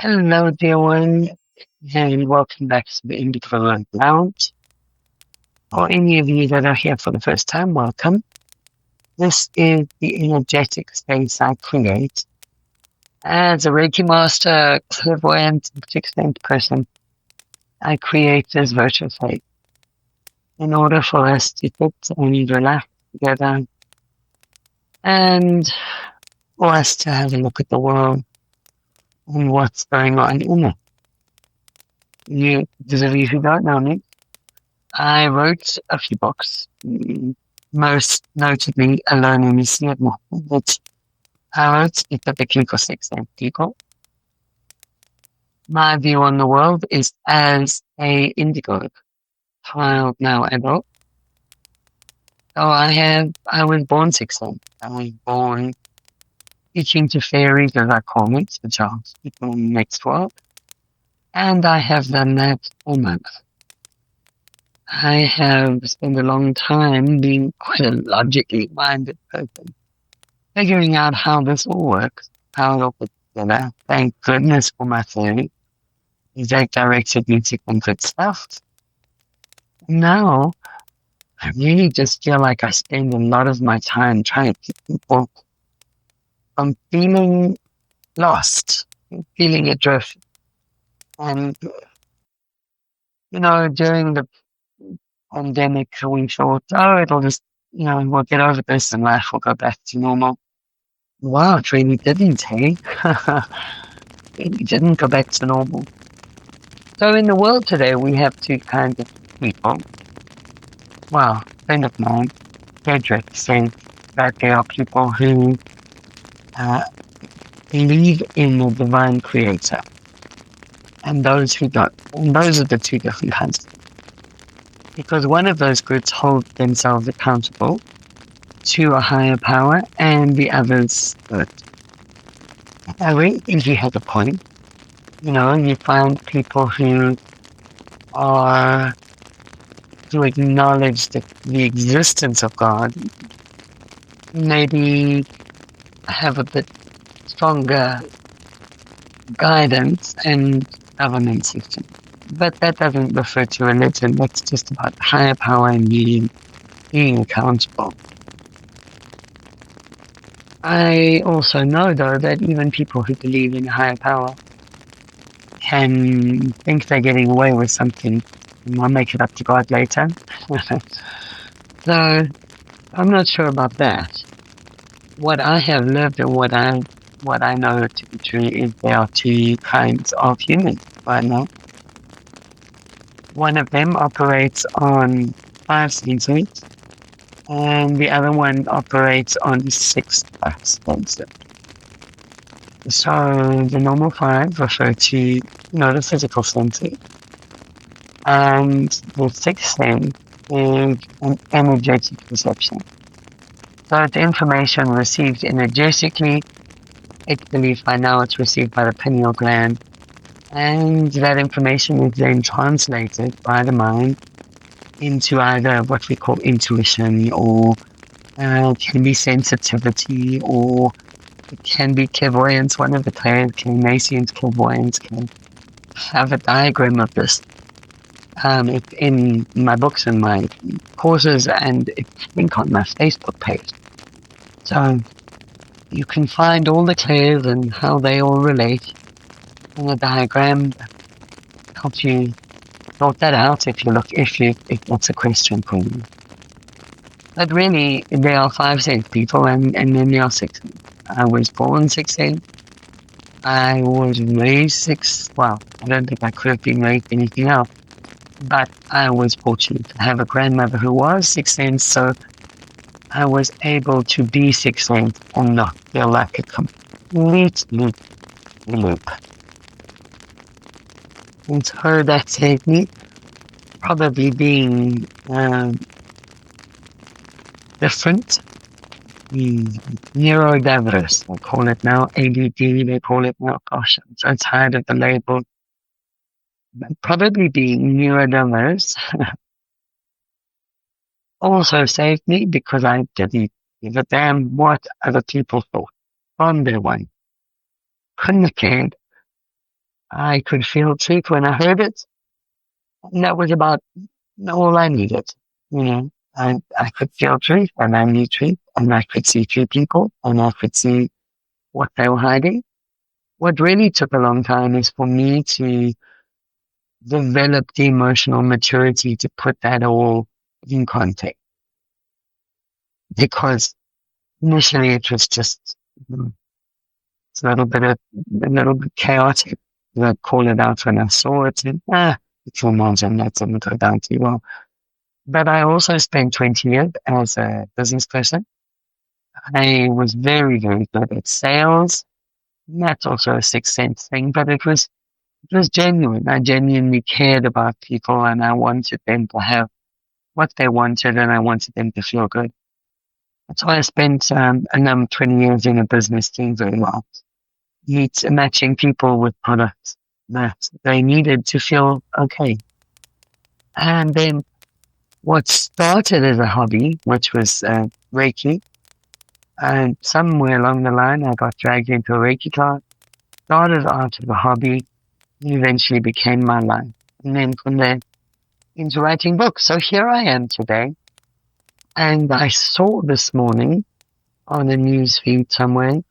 Hello, dear one, and welcome back to the Indigo Rose Lounge. For any of you that are here for the first time, welcome. This is the energetic space I create as a Reiki Master, clairvoyant, sixth-sense person. I create this virtual space in order for us to sit and relax together and for us to have a look at the world and what's going on in it. Those of you who don't know me, I wrote a few books, most notably Alone in the Sea of Nothing, which I wrote specifically for sixth-sense people. My view on the world is as a indigo child, now adult. So I was born sixth-sense. I was born teaching to fairies, as I call it, which are people in the next world. And I have done that for months. I have spent a long time being quite a logically minded person, figuring out how this all works, how it all fits together. Thank goodness for my theory. That directed me to some good stuff. Now, I really just feel like I spend a lot of my time trying to keep people from feeling lost, feeling adrift. And, during the pandemic, we thought, it'll just, we'll get over this and life will go back to normal. Wow, it really didn't, hey? It didn't go back to normal. So in the world today, we have two kinds of people. Well, a friend of mine, Frederick, says that there are people who believe in the divine creator and those who don't. And those are the two different kinds. Because one of those groups holds themselves accountable to a higher power and the others don't. I really think he has a point. You find people who acknowledge the existence of God, maybe have a bit stronger guidance and governance system. But that doesn't refer to religion. That's just about higher power and being accountable. I also know, though, that even people who believe in higher power can think they're getting away with something and I'll make it up to God later. So I'm not sure about that. What I have lived and what I know to be true is there are two kinds of humans right now. One of them operates on 5 senses, and the other one operates on 6 senses. So the normal 5 refer to, the physical senses, and the 6th sense is an energetic perception. So it's information received energetically. It's believed by now it's received by the pineal gland. And that information is then translated by the mind into either what we call intuition, or it can be sensitivity, or it can be clairvoyance. One of the clairvoyance can have a diagram of this. It's in my books and my courses, and it's, I think, on my Facebook page. So you can find all the clairs and how they all relate in a diagram. Helps you sort that out if that's a question for you. But really, there are 5 sense people, and then there are 6. I was born 6 sense. I was raised 6. Well, I don't think I could have been raised anything else. But I was fortunate to have a grandmother who was 6 sense, so I was able to be 6 sense and not feel like a complete loop. And so that saved me probably being different, neurodiverse, they call it now, ADD, they call it now. Gosh, I'm so tired of the label. But probably being neurodiverse also saved me because I didn't give a damn what other people thought from their one. Couldn't have cared. I could feel truth when I heard it. And that was about all I needed. I could feel truth and I knew truth and I could see through people and I could see what they were hiding. What really took a long time is for me to develop the emotional maturity to put that all in context. Because initially it was just it's a little bit chaotic. I'd call it out when I saw it and it's your margin, that didn't go down too well. But I also spent 20 years as a business person. I was very, very good at sales. And that's also a sixth sense thing, but it was genuine. I genuinely cared about people and I wanted them to have what they wanted and I wanted them to feel good. That's why I spent 20 years in a business doing very well. Matching people with products that they needed to feel okay. And then what started as a hobby, which was Reiki, and somewhere along the line I got dragged into a Reiki class, started out as a hobby, and eventually became my life. And then from there into writing books. So here I am today. And I saw this morning on a news feed somewhere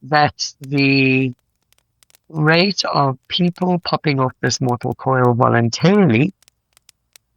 that the rate of people popping off this mortal coil voluntarily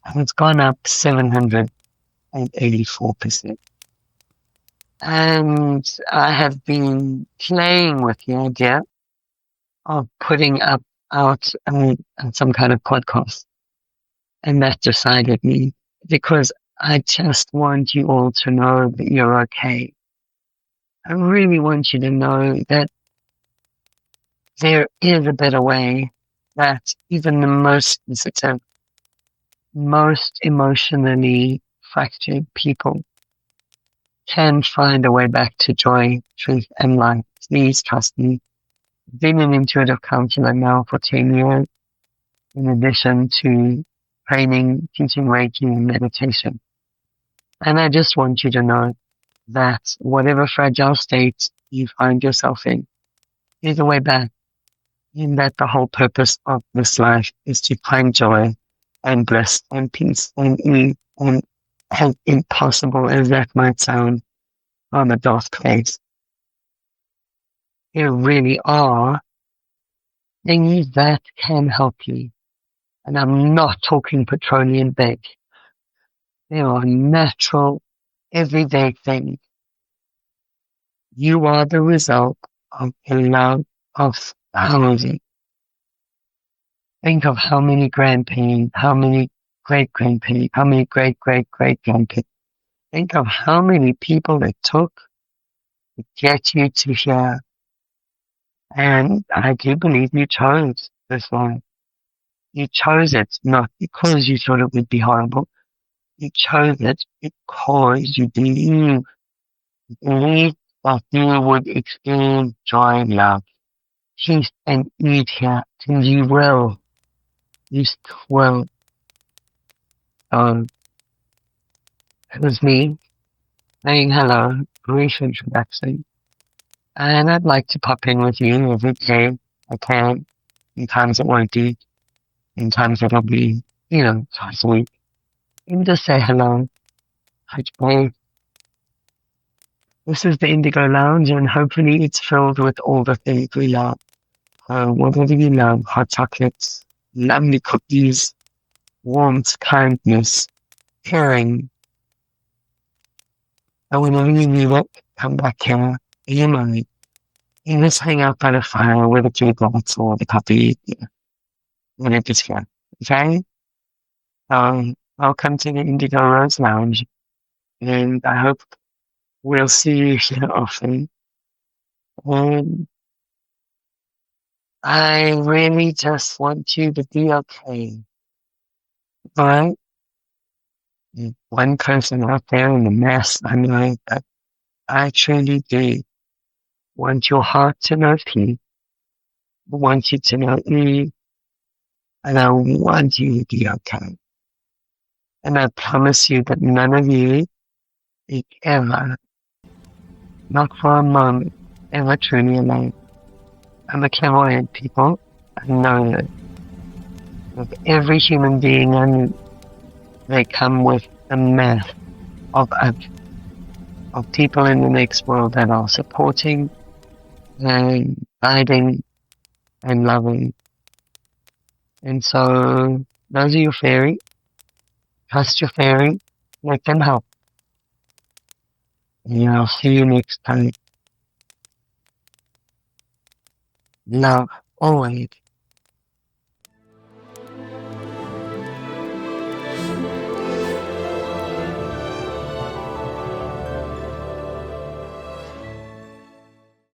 has gone up 784%. And I have been playing with the idea of putting out some kind of podcast. And that decided me because I just want you all to know that you're okay. I really want you to know that there is a better way, that even the most sensitive, most emotionally fractured people can find a way back to joy, truth, and light. Please trust me. I've been an intuitive counselor now for 10 years, in addition to training, teaching Reiki and meditation. And I just want you to know that whatever fragile state you find yourself in, there's a way back. And that the whole purpose of this life is to find joy and bliss and peace and ease. And as impossible as that might sound on a dark place, there really are things that can help you. And I'm not talking petroleum based. There are natural, everyday things. You are the result of a love of thousands. Think of how many grandparents, how many great-grandparents, how many great-great-great-grandparents. Think of how many people it took to get you to here. And I do believe you chose this life. You chose it not because you thought it would be horrible. You chose it because you believe that you would experience joy, love, peace, and ease here. And you will. You still will. So, it was me saying hello, brief introduction. And I'd like to pop in with you every day I can. Sometimes it won't be. Sometimes it'll be, twice a week. And just say hello. Touch base. This is the Indigo Lounge, and hopefully it's filled with all the things we love. Whatever you love, hot chocolates, lovely cookies, warmth, kindness, caring. And whenever you need it, come back here, in your mind. You just hang out by the fire with a few glass or the puppy, whenever it's here. Okay? Welcome to the Indigo Rose Lounge, and I hope we'll see you here often. And I really just want you to be okay. Alright? One person out there in the mess, I know that I truly do want your heart to know peace. I want you to know ease. And I want you to be okay. And I promise you that none of you is ever, not for a moment, ever truly alone. I'm a clairvoyant, people. and know that with every human being I meet, they come with a mass of people in the next world that are supporting and guiding and loving. And so those are your fairy. Trust your fairy. Let them help. And I'll see you next time. Love always.